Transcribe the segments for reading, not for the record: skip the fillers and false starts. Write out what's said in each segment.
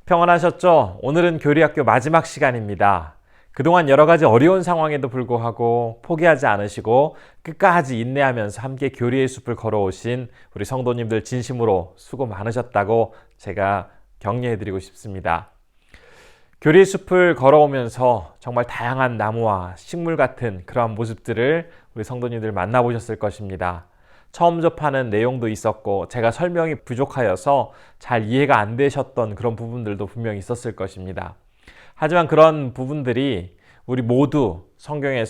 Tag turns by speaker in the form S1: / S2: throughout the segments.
S1: 평안하셨죠? 오늘은 교리학교 마지막 시간입니다. 그동안 여러 가지 어려운 상황에도 불구하고 포기하지 않으시고 끝까지 인내하면서 함께 교리의 숲을 걸어오신 우리 성도님들 진심으로 수고 많으셨다고 제가 격려해드리고 싶습니다. 교리의 숲을 걸어오면서 정말 다양한 나무와 식물 같은 그러한 모습들을 우리 성도님들 만나보셨을 것입니다. 처음 접하는 내용도 있었고 제가 설명이 부족하여서 잘 이해가 안 되셨던 그런 부분들도 분명히 있었을 것입니다. 하지만 그런 부분들이 우리 모두 성경에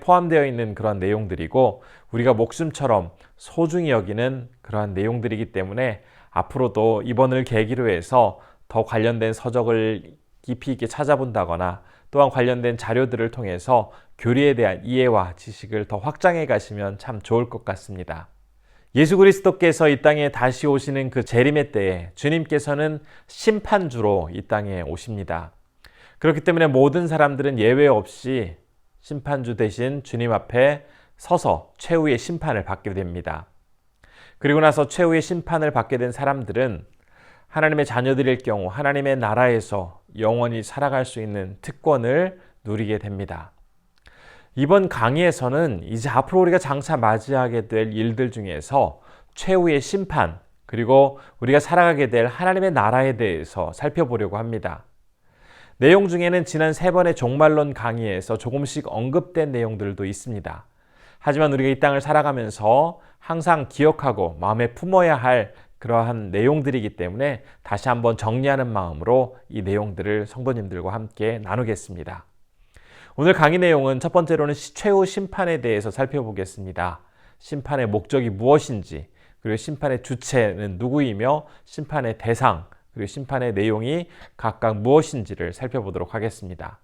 S1: 포함되어 있는 그런 내용들이고 우리가 목숨처럼 소중히 여기는 그러한 내용들이기 때문에 앞으로도 이번을 계기로 해서 더 관련된 서적을 깊이 있게 찾아본다거나 또한 관련된 자료들을 통해서 교리에 대한 이해와 지식을 더 확장해 가시면 참 좋을 것 같습니다. 예수 그리스도께서 이 땅에 다시 오시는 그 재림의 때에 주님께서는 심판주로 이 땅에 오십니다. 그렇기 때문에 모든 사람들은 예외 없이 심판주 대신 주님 앞에 서서 최후의 심판을 받게 됩니다. 그리고 나서 최후의 심판을 받게 된 사람들은 하나님의 자녀들일 경우 하나님의 나라에서 영원히 살아갈 수 있는 특권을 누리게 됩니다. 이번 강의에서는 이제 앞으로 우리가 장차 맞이하게 될 일들 중에서 최후의 심판, 그리고 우리가 살아가게 될 하나님의 나라에 대해서 살펴보려고 합니다. 내용 중에는 지난 3번의 종말론 강의에서 조금씩 언급된 내용들도 있습니다. 하지만 우리가 이 땅을 살아가면서 항상 기억하고 마음에 품어야 할 그러한 내용들이기 때문에 다시 한번 정리하는 마음으로 이 내용들을 성도님들과 함께 나누겠습니다. 오늘 강의 내용은 첫 번째로는 최후 심판에 대해서 살펴보겠습니다. 심판의 목적이 무엇인지, 그리고 심판의 주체는 누구이며 심판의 대상, 그리고 심판의 내용이 각각 무엇인지를 살펴보도록 하겠습니다.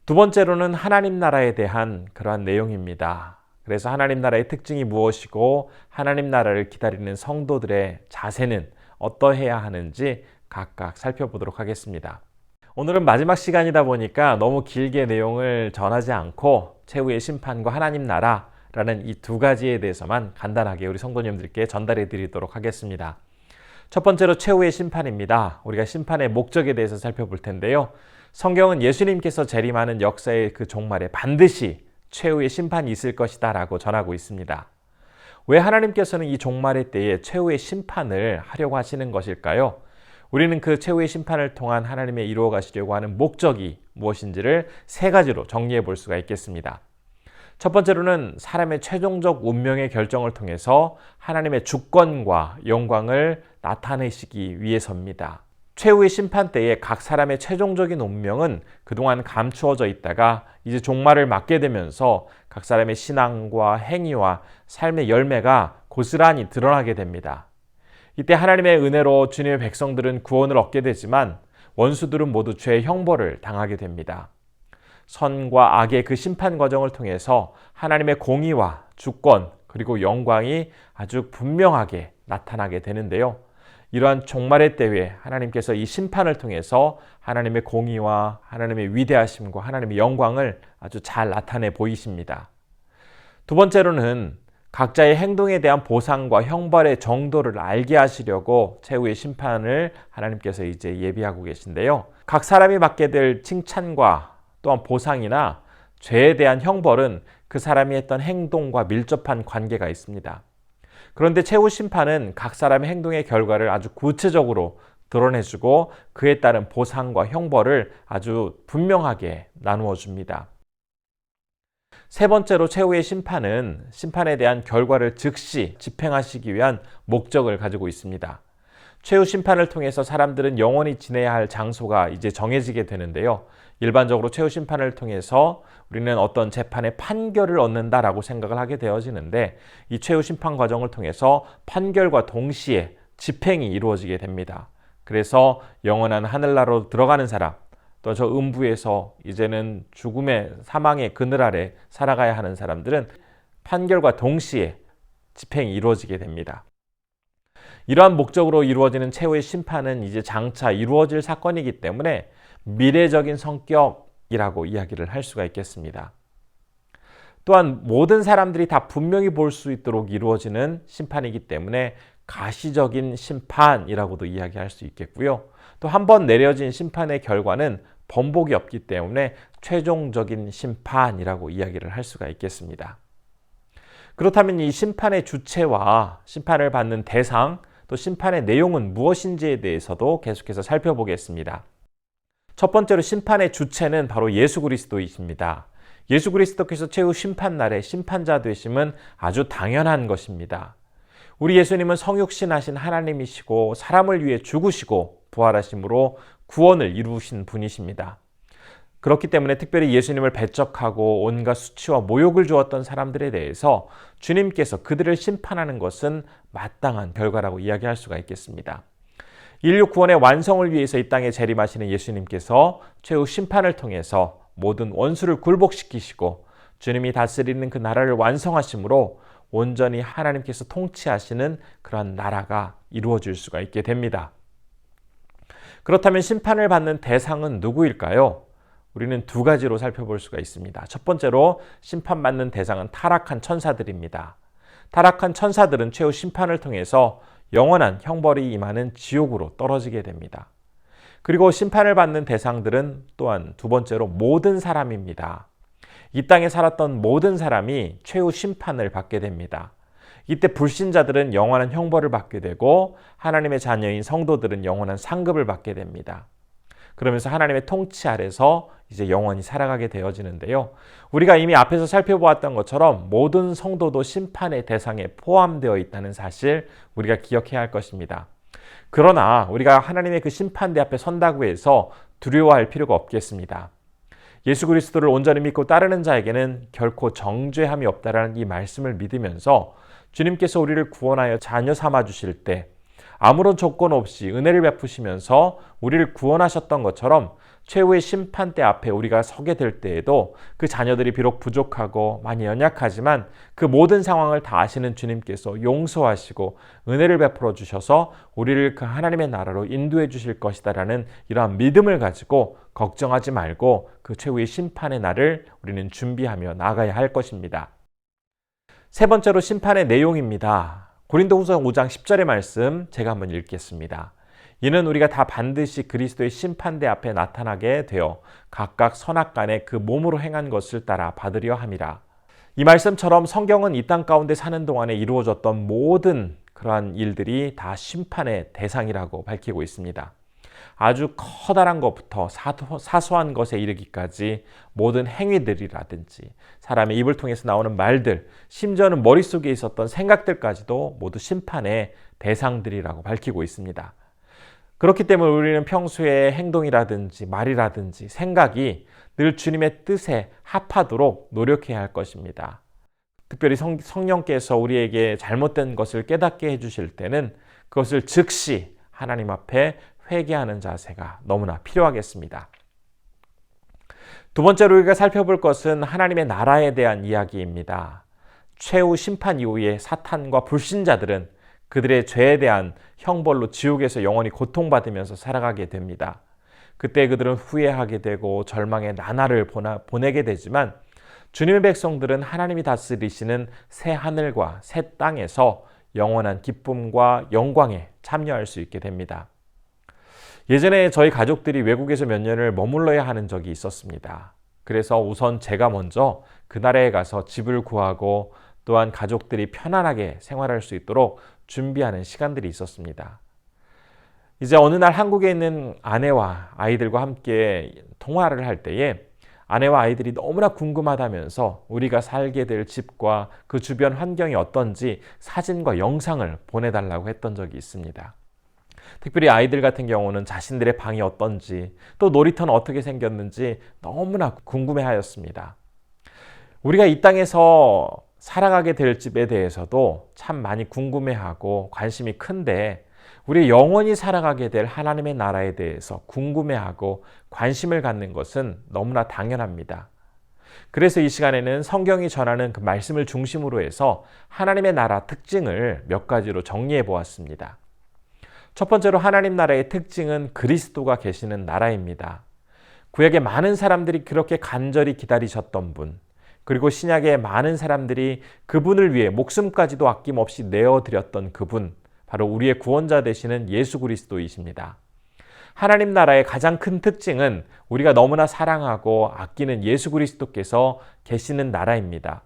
S1: 두 번째로는 하나님 나라에 대한 그러한 내용입니다. 그래서 하나님 나라의 특징이 무엇이고 하나님 나라를 기다리는 성도들의 자세는 어떠해야 하는지 각각 살펴보도록 하겠습니다. 오늘은 마지막 시간이다 보니까 너무 길게 내용을 전하지 않고 최후의 심판과 하나님 나라라는 이 두 가지에 대해서만 간단하게 우리 성도님들께 전달해 드리도록 하겠습니다. 첫 번째로 최후의 심판입니다. 우리가 심판의 목적에 대해서 살펴볼 텐데요. 성경은 예수님께서 재림하는 역사의 그 종말에 반드시 최후의 심판이 있을 것이다 라고 전하고 있습니다. 왜 하나님께서는 이 종말의 때에 최후의 심판을 하려고 하시는 것일까요? 우리는 그 최후의 심판을 통한 하나님의 이루어 가시려고 하는 목적이 무엇인지를 3가지로 정리해 볼 수가 있겠습니다. 첫 번째로는 사람의 최종적 운명의 결정을 통해서 하나님의 주권과 영광을 나타내시기 위해서입니다. 최후의 심판 때에 각 사람의 최종적인 운명은 그동안 감추어져 있다가 이제 종말을 맞게 되면서 각 사람의 신앙과 행위와 삶의 열매가 고스란히 드러나게 됩니다. 이때 하나님의 은혜로 주님의 백성들은 구원을 얻게 되지만 원수들은 모두 죄의 형벌을 당하게 됩니다. 선과 악의 그 심판 과정을 통해서 하나님의 공의와 주권 그리고 영광이 아주 분명하게 나타나게 되는데요. 이러한 종말의 때에 하나님께서 이 심판을 통해서 하나님의 공의와 하나님의 위대하심과 하나님의 영광을 아주 잘 나타내 보이십니다. 두 번째로는 각자의 행동에 대한 보상과 형벌의 정도를 알게 하시려고 최후의 심판을 하나님께서 이제 예비하고 계신데요. 각 사람이 받게 될 칭찬과 또한 보상이나 죄에 대한 형벌은 그 사람이 했던 행동과 밀접한 관계가 있습니다. 그런데 최후 심판은 각 사람의 행동의 결과를 아주 구체적으로 드러내주고 그에 따른 보상과 형벌을 아주 분명하게 나누어 줍니다. 세 번째로 최후의 심판은 심판에 대한 결과를 즉시 집행하시기 위한 목적을 가지고 있습니다. 최후 심판을 통해서 사람들은 영원히 지내야 할 장소가 이제 정해지게 되는데요. 일반적으로 최후 심판을 통해서 우리는 어떤 재판의 판결을 얻는다라고 생각을 하게 되어지는데 이 최후 심판 과정을 통해서 판결과 동시에 집행이 이루어지게 됩니다. 그래서 영원한 하늘나라로 들어가는 사람, 또 저 음부에서 이제는 죽음의 사망의 그늘 아래 살아가야 하는 사람들은 판결과 동시에 집행이 이루어지게 됩니다. 이러한 목적으로 이루어지는 최후의 심판은 이제 장차 이루어질 사건이기 때문에 미래적인 성격이라고 이야기를 할 수가 있겠습니다. 또한 모든 사람들이 다 분명히 볼 수 있도록 이루어지는 심판이기 때문에 가시적인 심판이라고도 이야기할 수 있겠고요. 또 한 번 내려진 심판의 결과는 번복이 없기 때문에 최종적인 심판이라고 이야기를 할 수가 있겠습니다. 그렇다면 이 심판의 주체와 심판을 받는 대상, 또 심판의 내용은 무엇인지에 대해서도 계속해서 살펴보겠습니다. 첫 번째로 심판의 주체는 바로 예수 그리스도이십니다. 예수 그리스도께서 최후 심판날에 심판자 되심은 아주 당연한 것입니다. 우리 예수님은 성육신하신 하나님이시고 사람을 위해 죽으시고 부활하심으로 구원을 이루신 분이십니다. 그렇기 때문에 특별히 예수님을 배척하고 온갖 수치와 모욕을 주었던 사람들에 대해서 주님께서 그들을 심판하는 것은 마땅한 결과라고 이야기할 수가 있겠습니다. 인류 구원의 완성을 위해서 이 땅에 재림하시는 예수님께서 최후 심판을 통해서 모든 원수를 굴복시키시고 주님이 다스리는 그 나라를 완성하심으로 온전히 하나님께서 통치하시는 그런 나라가 이루어질 수가 있게 됩니다. 그렇다면 심판을 받는 대상은 누구일까요? 우리는 두 가지로 살펴볼 수가 있습니다. 첫 번째로 심판받는 대상은 타락한 천사들입니다. 타락한 천사들은 최후 심판을 통해서 영원한 형벌이 임하는 지옥으로 떨어지게 됩니다. 그리고 심판을 받는 대상들은 또한 두 번째로 모든 사람입니다. 이 땅에 살았던 모든 사람이 최후 심판을 받게 됩니다. 이때 불신자들은 영원한 형벌을 받게 되고 하나님의 자녀인 성도들은 영원한 상급을 받게 됩니다. 그러면서 하나님의 통치 아래서 이제 영원히 살아가게 되어지는데요. 우리가 이미 앞에서 살펴보았던 것처럼 모든 성도도 심판의 대상에 포함되어 있다는 사실 우리가 기억해야 할 것입니다. 그러나 우리가 하나님의 그 심판대 앞에 선다고 해서 두려워할 필요가 없겠습니다. 예수 그리스도를 온전히 믿고 따르는 자에게는 결코 정죄함이 없다라는 이 말씀을 믿으면서 주님께서 우리를 구원하여 자녀 삼아 주실 때 아무런 조건 없이 은혜를 베푸시면서 우리를 구원하셨던 것처럼 최후의 심판대 앞에 우리가 서게 될 때에도 그 자녀들이 비록 부족하고 많이 연약하지만 그 모든 상황을 다 아시는 주님께서 용서하시고 은혜를 베풀어 주셔서 우리를 그 하나님의 나라로 인도해 주실 것이다라는 이러한 믿음을 가지고 걱정하지 말고 그 최후의 심판의 날을 우리는 준비하며 나아가야 할 것입니다. 세 번째로 심판의 내용입니다. 고린도후서 5장 10절의 말씀 제가 한번 읽겠습니다. 이는 우리가 다 반드시 그리스도의 심판대 앞에 나타나게 되어 각각 선악간에 그 몸으로 행한 것을 따라 받으려 함이라. 이 말씀처럼 성경은 이 땅 가운데 사는 동안에 이루어졌던 모든 그러한 일들이 다 심판의 대상이라고 밝히고 있습니다. 아주 커다란 것부터 사소한 것에 이르기까지 모든 행위들이라든지 사람의 입을 통해서 나오는 말들, 심지어는 머릿속에 있었던 생각들까지도 모두 심판의 대상들이라고 밝히고 있습니다. 그렇기 때문에 우리는 평소에 행동이라든지 말이라든지 생각이 늘 주님의 뜻에 합하도록 노력해야 할 것입니다. 특별히 성령께서 우리에게 잘못된 것을 깨닫게 해주실 때는 그것을 즉시 하나님 앞에 회개하는 자세가 너무나 필요하겠습니다. 두 번째로 우리가 살펴볼 것은 하나님의 나라에 대한 이야기입니다. 최후 심판 이후에 사탄과 불신자들은 그들의 죄에 대한 형벌로 지옥에서 영원히 고통받으면서 살아가게 됩니다. 그때 그들은 후회하게 되고 절망의 나날을 보내게 되지만 주님의 백성들은 하나님이 다스리시는 새 하늘과 새 땅에서 영원한 기쁨과 영광에 참여할 수 있게 됩니다. 예전에 저희 가족들이 외국에서 몇 년을 머물러야 하는 적이 있었습니다. 그래서 우선 제가 먼저 그 나라에 가서 집을 구하고 또한 가족들이 편안하게 생활할 수 있도록 준비하는 시간들이 있었습니다. 이제 어느 날 한국에 있는 아내와 아이들과 함께 통화를 할 때에 아내와 아이들이 너무나 궁금하다면서 우리가 살게 될 집과 그 주변 환경이 어떤지 사진과 영상을 보내달라고 했던 적이 있습니다. 특별히 아이들 같은 경우는 자신들의 방이 어떤지 또 놀이터는 어떻게 생겼는지 너무나 궁금해하였습니다. 우리가 이 땅에서 살아가게 될 집에 대해서도 참 많이 궁금해하고 관심이 큰데 우리 영원히 살아가게 될 하나님의 나라에 대해서 궁금해하고 관심을 갖는 것은 너무나 당연합니다. 그래서 이 시간에는 성경이 전하는 그 말씀을 중심으로 해서 하나님의 나라 특징을 몇 가지로 정리해 보았습니다. 첫 번째로 하나님 나라의 특징은 그리스도가 계시는 나라입니다. 구약의 많은 사람들이 그렇게 간절히 기다리셨던 분, 그리고 신약의 많은 사람들이 그분을 위해 목숨까지도 아낌없이 내어드렸던 그분, 바로 우리의 구원자 되시는 예수 그리스도이십니다. 하나님 나라의 가장 큰 특징은 우리가 너무나 사랑하고 아끼는 예수 그리스도께서 계시는 나라입니다.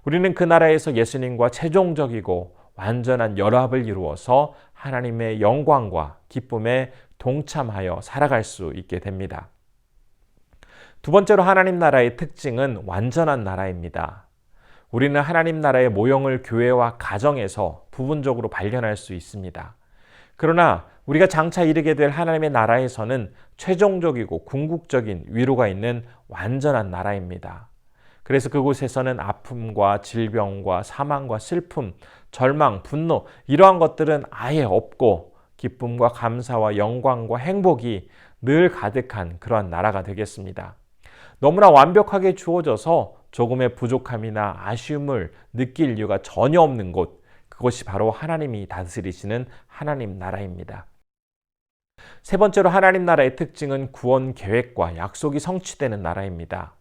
S1: 우리는 그 나라에서 예수님과 최종적이고 완전한 연합을 이루어서 하나님의 영광과 기쁨에 동참하여 살아갈 수 있게 됩니다. 두 번째로 하나님 나라의 특징은 완전한 나라입니다. 우리는 하나님 나라의 모형을 교회와 가정에서 부분적으로 발견할 수 있습니다. 그러나 우리가 장차 이르게 될 하나님의 나라에서는 최종적이고 궁극적인 위로가 있는 완전한 나라입니다. 그래서 그곳에서는 아픔과 질병과 사망과 슬픔, 절망, 분노 이러한 것들은 아예 없고 기쁨과 감사와 영광과 행복이 늘 가득한 그러한 나라가 되겠습니다. 너무나 완벽하게 주어져서 조금의 부족함이나 아쉬움을 느낄 이유가 전혀 없는 곳, 그것이 바로 하나님이 다스리시는 하나님 나라입니다. 세 번째로 하나님 나라의 특징은 구원 계획과 약속이 성취되는 나라입니다.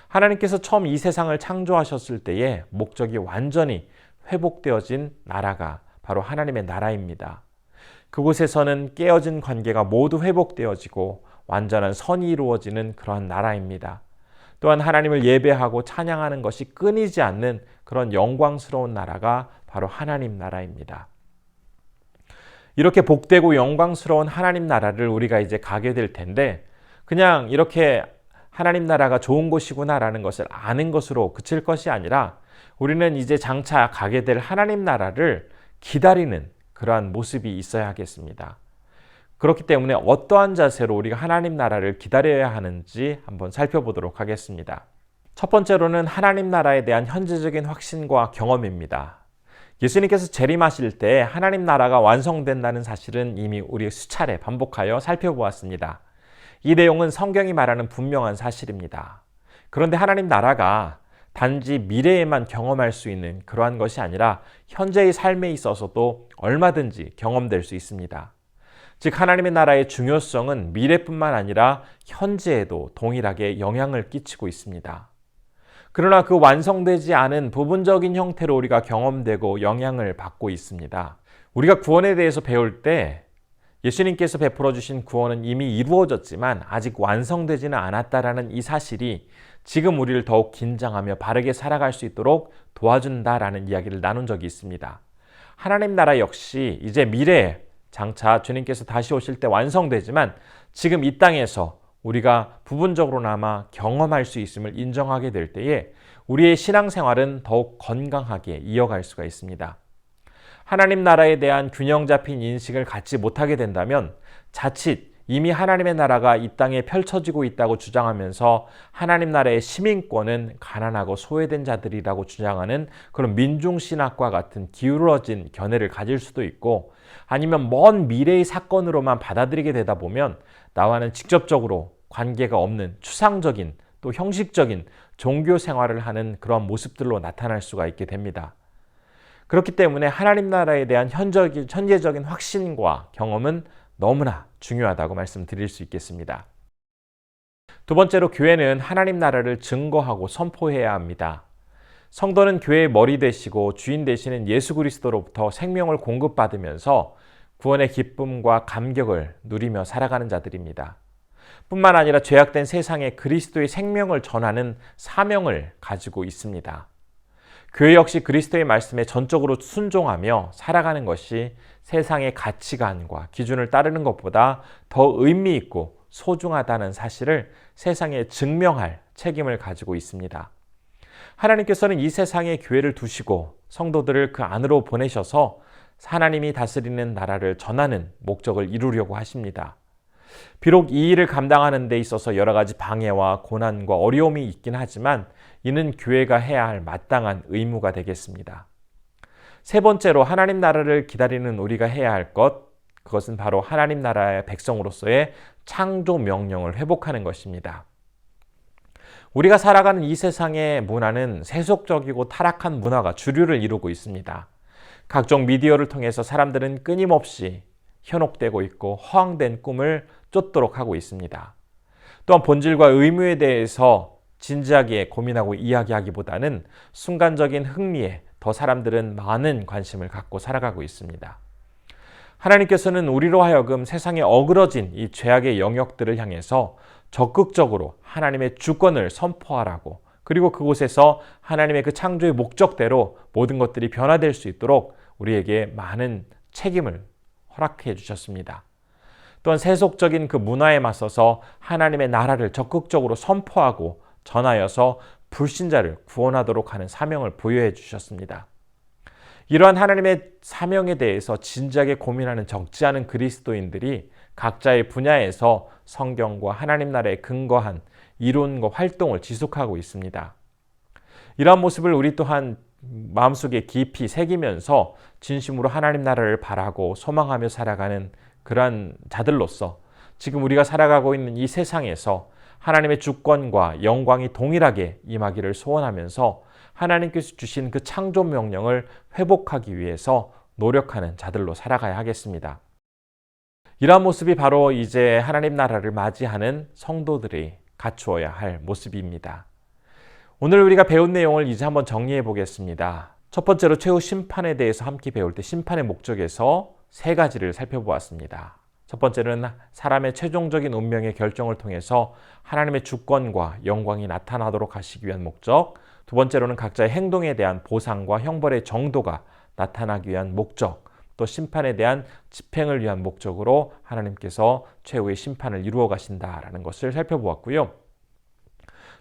S1: 하나님께서 처음 이 세상을 창조하셨을 때에 목적이 완전히 회복되어진 나라가 바로 하나님의 나라입니다. 그곳에서는 깨어진 관계가 모두 회복되어지고 완전한 선이 이루어지는 그러한 나라입니다. 또한 하나님을 예배하고 찬양하는 것이 끊이지 않는 그런 영광스러운 나라가 바로 하나님 나라입니다. 이렇게 복되고 영광스러운 하나님 나라를 우리가 이제 가게 될 텐데 그냥 이렇게 하나님 나라가 좋은 곳이구나라는 것을 아는 것으로 그칠 것이 아니라 우리는 이제 장차 가게 될 하나님 나라를 기다리는 그러한 모습이 있어야 하겠습니다. 그렇기 때문에 어떠한 자세로 우리가 하나님 나라를 기다려야 하는지 한번 살펴보도록 하겠습니다. 첫 번째로는 하나님 나라에 대한 현재적인 확신과 경험입니다. 예수님께서 재림하실 때 하나님 나라가 완성된다는 사실은 이미 우리 수차례 반복하여 살펴보았습니다. 이 내용은 성경이 말하는 분명한 사실입니다. 그런데 하나님 나라가 단지 미래에만 경험할 수 있는 그러한 것이 아니라 현재의 삶에 있어서도 얼마든지 경험될 수 있습니다. 즉 하나님의 나라의 중요성은 미래뿐만 아니라 현재에도 동일하게 영향을 끼치고 있습니다. 그러나 그 완성되지 않은 부분적인 형태로 우리가 경험되고 영향을 받고 있습니다. 우리가 구원에 대해서 배울 때 예수님께서 베풀어 주신 구원은 이미 이루어졌지만 아직 완성되지는 않았다라는 이 사실이 지금 우리를 더욱 긴장하며 바르게 살아갈 수 있도록 도와준다라는 이야기를 나눈 적이 있습니다. 하나님 나라 역시 이제 미래에 장차 주님께서 다시 오실 때 완성되지만 지금 이 땅에서 우리가 부분적으로나마 경험할 수 있음을 인정하게 될 때에 우리의 신앙생활은 더욱 건강하게 이어갈 수가 있습니다. 하나님 나라에 대한 균형 잡힌 인식을 갖지 못하게 된다면 자칫 이미 하나님의 나라가 이 땅에 펼쳐지고 있다고 주장하면서 하나님 나라의 시민권은 가난하고 소외된 자들이라고 주장하는 그런 민중신학과 같은 기울어진 견해를 가질 수도 있고 아니면 먼 미래의 사건으로만 받아들이게 되다 보면 나와는 직접적으로 관계가 없는 추상적인 또 형식적인 종교 생활을 하는 그런 모습들로 나타날 수가 있게 됩니다. 그렇기 때문에 하나님 나라에 대한 현재적인 확신과 경험은 너무나 중요하다고 말씀드릴 수 있겠습니다. 두 번째로 교회는 하나님 나라를 증거하고 선포해야 합니다. 성도는 교회의 머리 되시고 주인 되시는 예수 그리스도로부터 생명을 공급받으면서 구원의 기쁨과 감격을 누리며 살아가는 자들입니다. 뿐만 아니라 죄악된 세상에 그리스도의 생명을 전하는 사명을 가지고 있습니다. 교회 역시 그리스도의 말씀에 전적으로 순종하며 살아가는 것이 세상의 가치관과 기준을 따르는 것보다 더 의미 있고 소중하다는 사실을 세상에 증명할 책임을 가지고 있습니다. 하나님께서는 이 세상에 교회를 두시고 성도들을 그 안으로 보내셔서 하나님이 다스리는 나라를 전하는 목적을 이루려고 하십니다. 비록 이 일을 감당하는 데 있어서 여러 가지 방해와 고난과 어려움이 있긴 하지만 이는 교회가 해야 할 마땅한 의무가 되겠습니다. 세 번째로 하나님 나라를 기다리는 우리가 해야 할 것, 그것은 바로 하나님 나라의 백성으로서의 창조 명령을 회복하는 것입니다. 우리가 살아가는 이 세상의 문화는 세속적이고 타락한 문화가 주류를 이루고 있습니다. 각종 미디어를 통해서 사람들은 끊임없이 현혹되고 있고 허황된 꿈을 쫓도록 하고 있습니다. 또한 본질과 의무에 대해서 진지하게 고민하고 이야기하기보다는 순간적인 흥미에 더 사람들은 많은 관심을 갖고 살아가고 있습니다. 하나님께서는 우리로 하여금 세상에 어그러진 이 죄악의 영역들을 향해서 적극적으로 하나님의 주권을 선포하라고, 그리고 그곳에서 하나님의 그 창조의 목적대로 모든 것들이 변화될 수 있도록 우리에게 많은 책임을 허락해 주셨습니다. 또한 세속적인 그 문화에 맞서서 하나님의 나라를 적극적으로 선포하고 전하여서 불신자를 구원하도록 하는 사명을 부여해 주셨습니다. 이러한 하나님의 사명에 대해서 진지하게 고민하는 적지 않은 그리스도인들이 각자의 분야에서 성경과 하나님 나라에 근거한 이론과 활동을 지속하고 있습니다. 이러한 모습을 우리 또한 마음속에 깊이 새기면서 진심으로 하나님 나라를 바라고 소망하며 살아가는 그러한 자들로서 지금 우리가 살아가고 있는 이 세상에서 하나님의 주권과 영광이 동일하게 임하기를 소원하면서 하나님께서 주신 그 창조 명령을 회복하기 위해서 노력하는 자들로 살아가야 하겠습니다. 이러한 모습이 바로 이제 하나님 나라를 맞이하는 성도들이 갖추어야 할 모습입니다. 오늘 우리가 배운 내용을 이제 한번 정리해 보겠습니다. 첫 번째로 최후 심판에 대해서 함께 배울 때 심판의 목적에서 세 가지를 살펴보았습니다. 첫 번째는 사람의 최종적인 운명의 결정을 통해서 하나님의 주권과 영광이 나타나도록 하시기 위한 목적, 두 번째로는 각자의 행동에 대한 보상과 형벌의 정도가 나타나기 위한 목적, 또 심판에 대한 집행을 위한 목적으로 하나님께서 최후의 심판을 이루어 가신다라는 것을 살펴보았고요.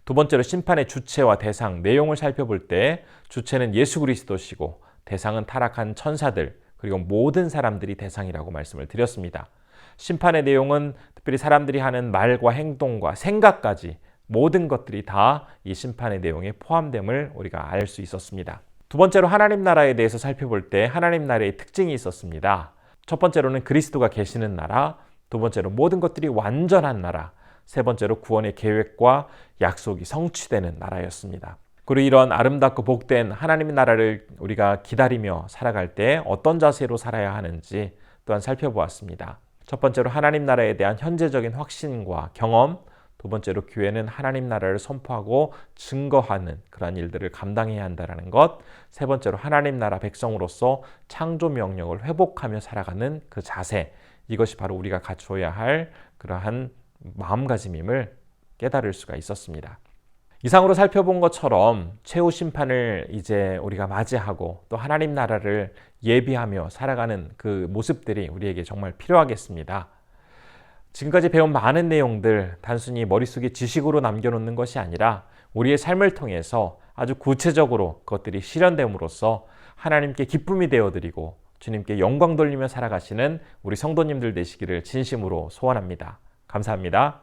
S1: 두 번째로 심판의 주체와 대상, 내용을 살펴볼 때 주체는 예수 그리스도시고 대상은 타락한 천사들, 그리고 모든 사람들이 대상이라고 말씀을 드렸습니다. 심판의 내용은 특별히 사람들이 하는 말과 행동과 생각까지 모든 것들이 다 이 심판의 내용에 포함됨을 우리가 알 수 있었습니다. 두 번째로 하나님 나라에 대해서 살펴볼 때 하나님 나라의 특징이 있었습니다. 첫 번째로는 그리스도가 계시는 나라, 두 번째로 모든 것들이 완전한 나라, 세 번째로 구원의 계획과 약속이 성취되는 나라였습니다. 그리고 이런 아름답고 복된 하나님의 나라를 우리가 기다리며 살아갈 때 어떤 자세로 살아야 하는지 또한 살펴보았습니다. 첫 번째로 하나님 나라에 대한 현재적인 확신과 경험, 두 번째로 교회는 하나님 나라를 선포하고 증거하는 그러한 일들을 감당해야 한다는 것, 세 번째로 하나님 나라 백성으로서 창조 명령을 회복하며 살아가는 그 자세, 이것이 바로 우리가 갖추어야 할 그러한 마음가짐임을 깨달을 수가 있었습니다. 이상으로 살펴본 것처럼 최후 심판을 이제 우리가 맞이하고 또 하나님 나라를 예비하며 살아가는 그 모습들이 우리에게 정말 필요하겠습니다. 지금까지 배운 많은 내용들 단순히 머릿속에 지식으로 남겨놓는 것이 아니라 우리의 삶을 통해서 아주 구체적으로 그것들이 실현됨으로써 하나님께 기쁨이 되어드리고 주님께 영광 돌리며 살아가시는 우리 성도님들 되시기를 진심으로 소원합니다. 감사합니다.